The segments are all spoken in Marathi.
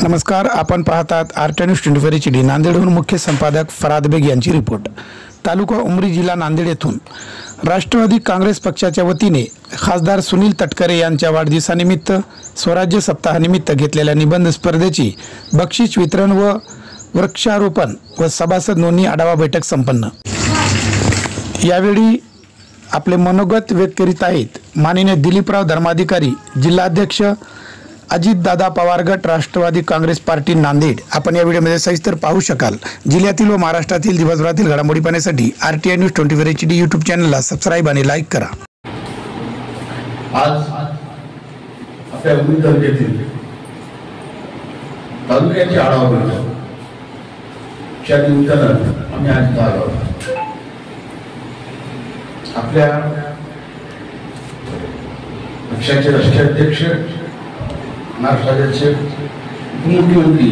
नमस्कार, आपण पाहतात आर्ट न्यूज 24 HD. नांदेडहून मुख्य संपादक फराद बेग यांची रिपोर्ट. तालुका उमरी, जिल्हा नांदेड येथून राष्ट्रवादी काँग्रेस पक्षाच्या वतीने खासदार सुनील तटकरे यांच्या वाढदिवसानिमित्त स्वराज्य सप्ताहानिमित्त घेतलेल्या निबंध स्पर्धेची बक्षीस वितरण व वृक्षारोपण व सभासद नोंदणी आढावा बैठक संपन्न. यावेळी आपले मनोगत व्यक्त करीत आहेत माननीय दिलीपराव धर्माधिकारी, जिल्हाध्यक्ष अजितदादा पवार गट, राष्ट्रवादी काँग्रेस पार्टी, नांदेड. आपण या व्हिडिओमध्ये सविस्तर पाहू शकाल. जिल्ह्यातील व महाराष्ट्रातील दिवसभरातील घडामोडी पाहण्यासाठी RTI न्यूज 24 HD यूट्यूब चॅनलला सबस्क्राईब आणि लाईक करा. आज आपल्या उमरी तालुक्यातील तालुक्याची आढावा बैठक निमित्तानं आम्ही आज आलो. आपल्या पक्षाचे राष्ट्रीय अध्यक्ष, महाराष्ट्र राज्याचे उपमुख्यमंत्री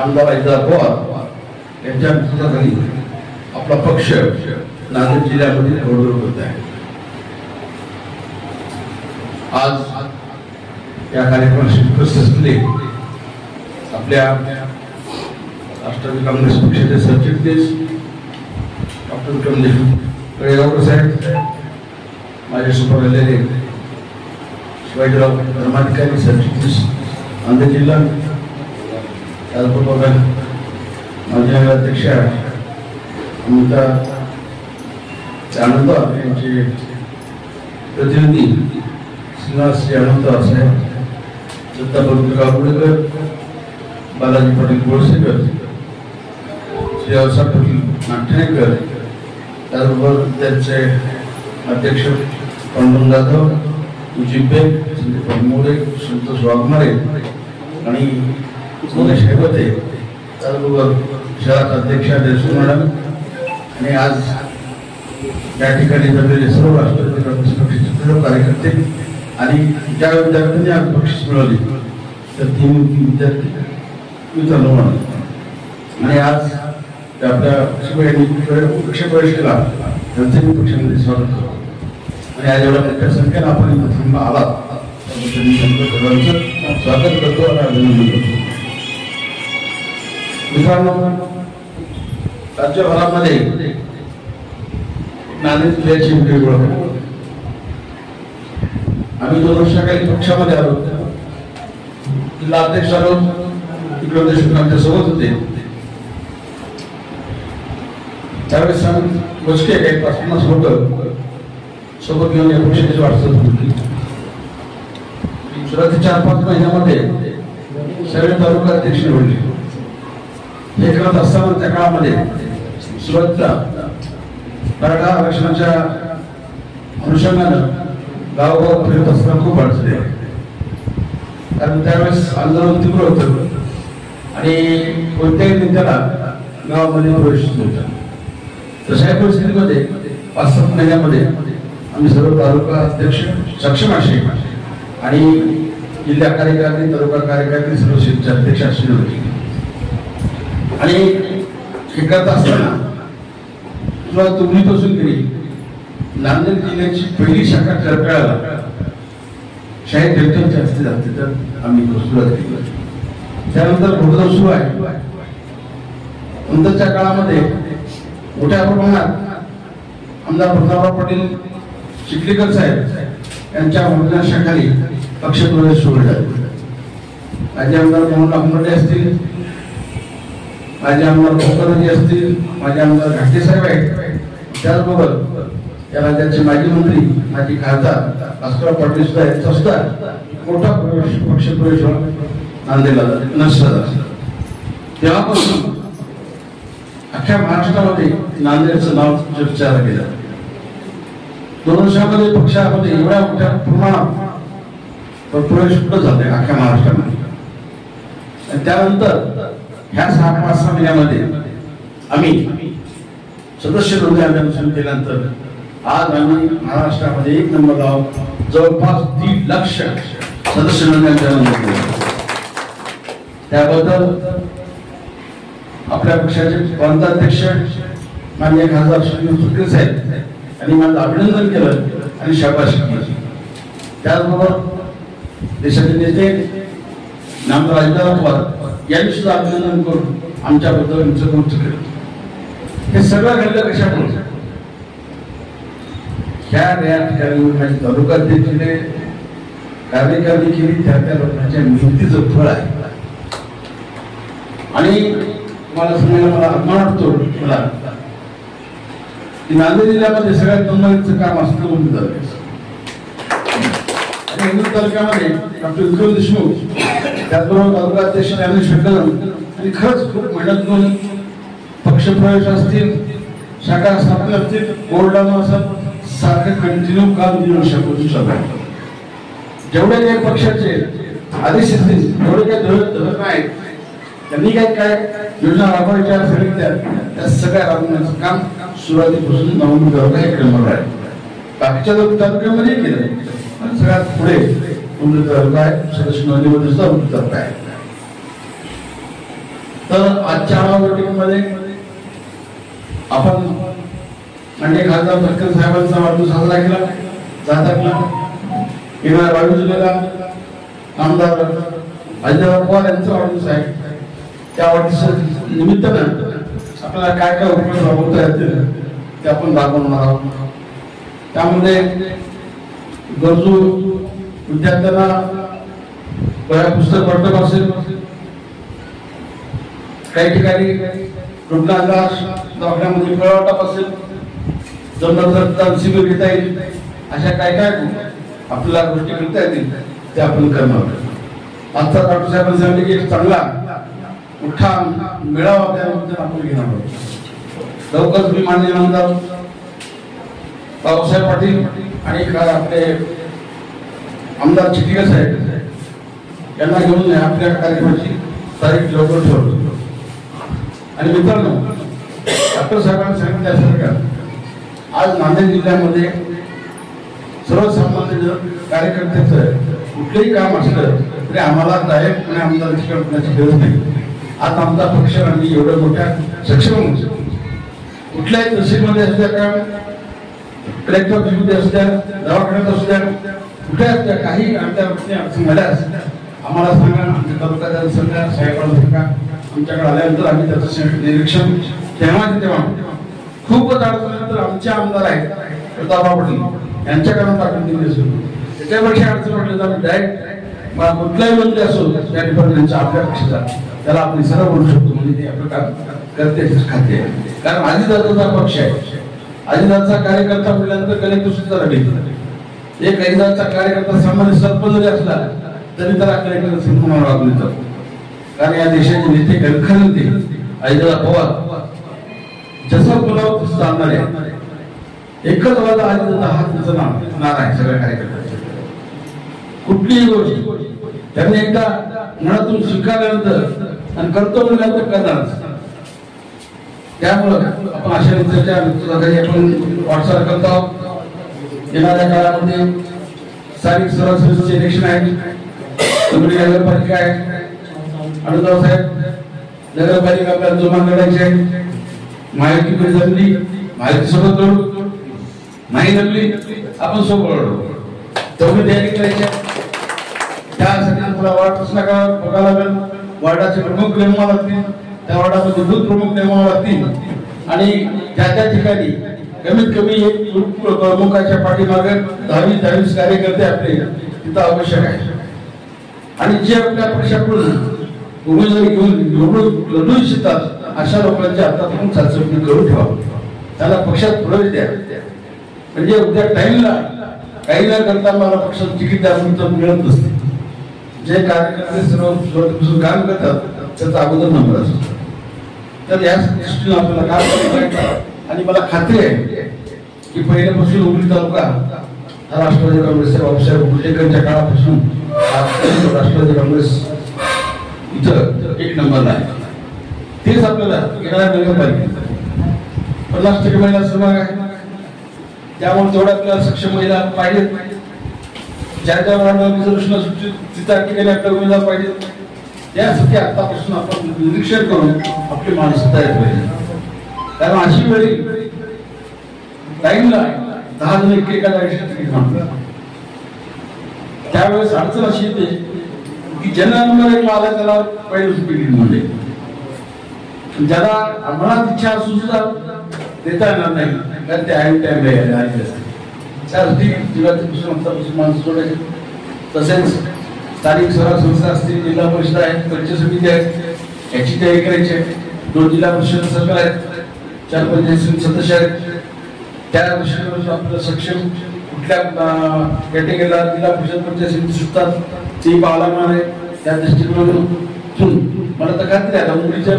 आमदार अजितदादा पवार यांच्या नेतृत्वाखाली आपला पक्ष नांदेड जिल्ह्यामध्ये घोडदौड करत आहे. आज या कार्यक्रमाशी उपस्थित असलेले आपल्या राष्ट्रवादी काँग्रेस पक्षाचे सरचिटणीस डॉक्टर विक्रम कळेगावकर साहेब, माझे सुपरलेले शिवाजीराव धर्माधिकारी, सरचिटणीस नांदेड जिल्हा, त्याचबरोबर माझे अध्यक्ष अमिता अनंत यांचे प्रतिनिधी श्रीनिवास अनंत साहेब, दत्ता गावडेकर, बालाजी पाटील गोळसेकर, श्रीरावसाहेब पाटील नागठणेकर, त्याचबरोबर त्यांचे अध्यक्ष पांडुरंग जाधव, मुजीब बेग, संदीप मोरे, संतोष वाघमारे आणि सोनेश हेबते, त्याचबरोबर शहरात अध्यक्ष देशमुख मॅडम आणि आज या ठिकाणी जमलेले सर्व राष्ट्रवादी काँग्रेस पक्षाचे सर्व कार्यकर्ते आणि ज्या विद्यार्थ्यांनी आज बक्षीस मिळवली तर 3 विद्यार्थी वितरण होणार आणि आज आपल्या पक्ष प्रवेश केला त्यांचे मी पक्षामध्ये स्वागत करतो आणि आज एवढ्या मोठ्या संख्येनं आपण इथं आलात स्वागत करतो आणि अभिनंदन करतो. मित्रांनो, राज्यभरामध्ये नांदेड जिल्ह्याची वेगळी ओळख आहे. आम्ही 2 वर्षाखाली पक्षामध्ये आलो, जिल्हा अध्यक्ष आलो, विक्रम देशमुख आमच्या सोबत होते. त्यावेळेस आम्ही मोजके काही 50 लोक सोबत घेऊन या पक्षाची वाटचाल होती. सुरुवातीच्या 4-5 महिन्यामध्ये सगळे तालुका अध्यक्ष निवडले. हे करत असताना त्या काळामध्ये सुरुवातीला मराठा आरक्षणाच्या अनुषंगानं गावोगाव फिरत असताना खूप अडचणी आहे, कारण त्यावेळेस आंदोलन तीव्र होतं आणि कोणत्याही नेत्याला गावामध्ये प्रवेश नव्हता. तशा परिस्थितीमध्ये 5-7 महिन्यामध्ये आम्ही सर्व तालुका अध्यक्ष सक्षम असे आणि जिल्हा कार्यकारिणी, तालुका कार्यकारिणी, सर्व क्षेत्र अध्यक्ष असे होते. आणि हे करत असताना सुरुवात उमरीपासून केली. नांदेड जिल्ह्याची पहिली शाखा करकळाला शाहीर देवतांच्या हस्ते जाते तर आम्ही सुरुवात केली. त्यानंतर घोडदौड सुरू आहे. नंतरच्या काळामध्ये मोठ्या प्रमाणात आमदार प्रतापराव पाटील चिखलीकर साहेब यांच्या मार्गदर्शनाखाली पक्ष प्रवेश सुरू झाले. माझे आमदार मोहन आंबर्डे असतील, माझे आमदार भोकरजी असतील, माझे आमदार घाटे साहेब आहेत, त्याचबरोबर या राज्याचे माजी मंत्री, माजी खासदार भास्करराव पाटील सुद्धा यांचा सुद्धा मोठा पक्ष प्रवेश नांदेडला नसला. तेव्हापासून अख्ख्या महाराष्ट्रामध्ये नांदेडचं नाव चर्चेला गेलं. 2 वर्षामध्ये पक्षामध्ये एवढ्या मोठ्या प्रमाणात प्रवेश कुठं झाले अख्ख्या महाराष्ट्रामध्ये. आणि त्यानंतर ह्या 6-5 महिन्यामध्ये आम्ही सदस्य नोंदणी अभियान सुरू केल्यानंतर आज आम्ही महाराष्ट्रामध्ये 1 नंबरला जवळपास 1.5 लाख सदस्य नोंदणी अभियान केलं. त्याबद्दल आपल्या पक्षाचे प्रांताध्यक्ष माननीय खासदार सुनील तटकरे साहेब यांनी माझं अभिनंदन केलं आणि शाबासकी दिली. त्याचबरोबर देशाचे नेते नामदार अजितदादा पवार यांनी सुद्धा अभिनंदन करून आमच्याबद्दल आमचं कौतुक केलं. हे सगळं घडलं कशामुळे? ह्या ठिकाणी तालुकाध्यक्षाने कार्यकारिणी केली, त्या लोकांच्या मेहनतीचं फळ आहे. आणि मला सांगायला मला अभिमान वाटतो मला की नांदेड जिल्ह्यामध्ये सगळ्यात नंबरचं काम असतं उमरी तालुक्याचं. आणि उमरी तालुक्यामध्ये डॉक्टर विक्रम देशमुख, त्याचबरोबर तालुकाध्यक्ष ज्ञानेश कदम आणि खरंच खूप मेहनत करून पक्षप्रवेश असतील, शाखा स्थापना असतील, बोर्ड लावणं असेल, सारखं कंटिन्यू काम 2 वर्षापासून चालू आहे. जेवढे काही पक्षाचे आदेश असतील तेवढे काही धरत नाही, त्यांनी काय योजना राबवायच्या त्या सगळ्या राबवण्याचं काम सुरुवातीपासून नोंदणी हे क्रमवार आहे. बाकीच्या तालुक्यामध्ये केलं, सगळ्यात पुढे उमरी तालुका आहे, सदस्य नोंदणीमध्ये सुद्धा उमरी तालुका आहे. तर आजच्या मीटिंगमध्ये आपण म्हणजे खासदार फटकर साहेबांचा वाढदिवस साजरा केला जाता. येणाऱ्या 22 जुलैला आमदार अजितदादा पवार यांचा वाढदिवस आहे. त्या वाढदिवसा निमित्तानं आपल्याला काय काय उपक्रम राबवता येतील ते आपण राबवणार आहोत. त्यामध्ये गरजू विद्यार्थ्यांना वह्या पुस्तक वाटप असेल, काही ठिकाणी रुग्णालयात दवाखान्यामध्ये फळ वाटप असेल, जमलं रक्तदान शिबिर घेता येईल, अशा काय काय आपल्याला गोष्टी करता येतील ते आपण करणार. आता डॉक्टर साहेबांनी सांगितले की एक चांगला मोठा मेळावा त्याबद्दल आपण घेणार आहोत. लवकरच मी माननीय आमदार बाबासाहेब पाटील आणि आपले आमदार चिखलीकर साहेब यांना घेऊन आपल्या कार्यक्रमाची तारीख लवकर ठरवतो. आणि मित्रांनो, डॉक्टर साहेबांनी सांगितल्यासारखं आज नांदेड जिल्ह्यामध्ये सर्वसामान्य कार्यकर्त्याचं कुठलंही काम असलं तरी आम्हाला डायरेक्टपणे आमदाराची करण्याची गरज नाही. आज आमचा पक्ष आणि एवढ्या मोठ्या सक्षम कुठल्याही तहसीलमध्ये असू द्या, का कलेक्टर ऑफिसमध्ये असू द्या, दवाखान्यात असू द्या, कुठे असल्या काही आमच्या अडचण झाल्यास आम्हाला सांगा, आमच्या तालुक्यात सांगा, साहेबांना सांगा. आमच्याकडे आल्यानंतर आम्ही त्याचं निरीक्षण तेव्हा खूपच अडचणीनंतर आमचे आमदार आहेत प्रतापराव पाटील यांच्याकडून टाकून दिली असेल. त्याच्यापेक्षा अडचण म्हटलं तर डायरेक्ट कुठलाही मंत्री असो त्या डिपार्टमेंटच्या आपल्या पक्षाचा त्याला आपण सरळ बोलू शकतो, म्हणजे ते आपलं काम करते खाते. कारण अजितदादाचा पक्ष आहे, अजितदादाचा कार्यकर्ता म्हटल्यानंतर कलेक्टर सुद्धा रडे. एक अजितदादाचा कार्यकर्ता सामान्य सरपंच जरी असला तरी त्याला कलेक्टर सन्मान वागले जातो. कारण या देशाचे नेते खरखरते अजितदादा पवार जसं बोलावं तसं चालणार आहे. एकच वादा अजितदादा हा तुमचं नाव आहे सगळ्या कार्यकर्त्यांचं. कुठलीही गोष्ट त्यांनी एकदा मनातून स्वीकारल्यानंतर आणि करतो म्हणल्यानंतर करणार. त्यामुळं आपण अशा रीतीच्या आपण वाटचाल करत आहोत. येणाऱ्या काळामध्ये स्थानिक स्वराज्य संस्थेचे इलेक्शन आहे, नगरपालिका आहे, अनुदाव साहेब नगरपालिका आपल्याला जोमान लढायची आहे. माहिती जमली, माहिती सोबत लढू, नाही जमली आपण सोबत लढू, तेवढी तयारी करायची. त्यासाठी आपला वार्ड पुस्तका बघायला लागेल, वार्डाचे प्रमुख नेमावे लागतील, त्या वार्डामध्ये बूथ प्रमुख नेमावे लागतील आणि त्या ठिकाणी कमीत कमी एक प्रमुखाच्या पाठीमागे 10-20 कार्यकर्ते आपले तिथं आवश्यक आहे. आणि जे आपल्या पक्षाकडून उमेदवारी घेऊन लढू इच्छितात अशा लोकांच्या हातातून चाचपणी करून ठेवा, त्याला पक्षात प्रवेश द्या. म्हणजे उद्या टाइमला काही न करता मला पक्षात तिकीट द्यायला मिळत नसते. जे कार्यकर्ते सर्व काम करतात त्याचा अगोदर नंबर असतो. तर या दृष्टीने आपल्याला काम करायचं. आणि मला खात्री आहे की पहिल्यापासून उमरी तालुका हा राष्ट्रवादी काँग्रेसचे बाबासाहेब कुर्लेकरांच्या काळापासून राष्ट्रवादी काँग्रेस इथं 1 नंबरला आहे. तेच आपल्याला येणाऱ्या नगरपालिकेत 50% महिला सहभाग आहे. त्यामुळे तेवढ्या आपल्याला सक्षम महिला पाहिजेत. ज्या ज्या वार्डावर रिझर्वेशन असतील तिथं ठिकाणी आपल्याला उमेदवार पाहिजेत. त्यासाठी आतापासून आपण निरीक्षण करून आपली मानसिकता तयार पाहिजे. कारण अशी वेळी टाइमला 10 जण एकेका जागेसाठी तिकीट मागतात त्यावेळेस अडचण अशी येते की ज्यांना नंबर 1 आला त्याला पहिलं तिकीट मिळते, ज्याला मनात इच्छा असून सुद्धा देता येणार नाही कारण ते ऐन टाइमला आलेले असते. त्यासाठी जीवापासून माणसं सोडायचे. तसेच स्थानिक स्वराज्य संस्था असतील, जिल्हा परिषद आहेत, पंचायत समिती आहेत, याची तयारी करायची आहे. 2 जिल्हा परिषद सरकार आहेत, 4 पंचायत समिती सदस्य आहेत. त्या दृष्टीने आपलं सक्षम कुठल्या कॅटेगरीला जिल्हा परिषद पंचायत समिती सुटतात ते पाहायला आहे. त्या दृष्टिकोनातून मला तर खात्री आहे मुंबईच्या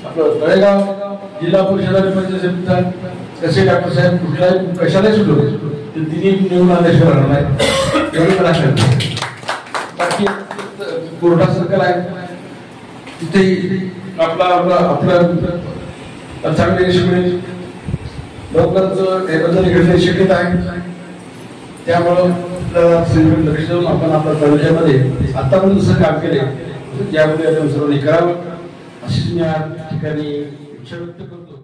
आपलं तळेगाव जिल्हा परिषद आणि पंचायत समितीचा कसे डॉक्टर साहेब कुठल्याही कशालाही सुटलो तर तिन्ही निवडून आल्याशिवाय राहणार नाही एवढं मला सांगतो. बाकी कोर्टा सर्कल आहे तिथे आपलं चांगले यश मिळेल. लवकरच याबद्दल घडण्याची शक्यता आहे. त्यामुळं लक्ष देऊन आपण आपल्या तालुक्यामध्ये आतापर्यंत जसं काम केले यापुढे आपण सर्वांनी करावं अशीच मी या ठिकाणी इच्छा व्यक्त करतो.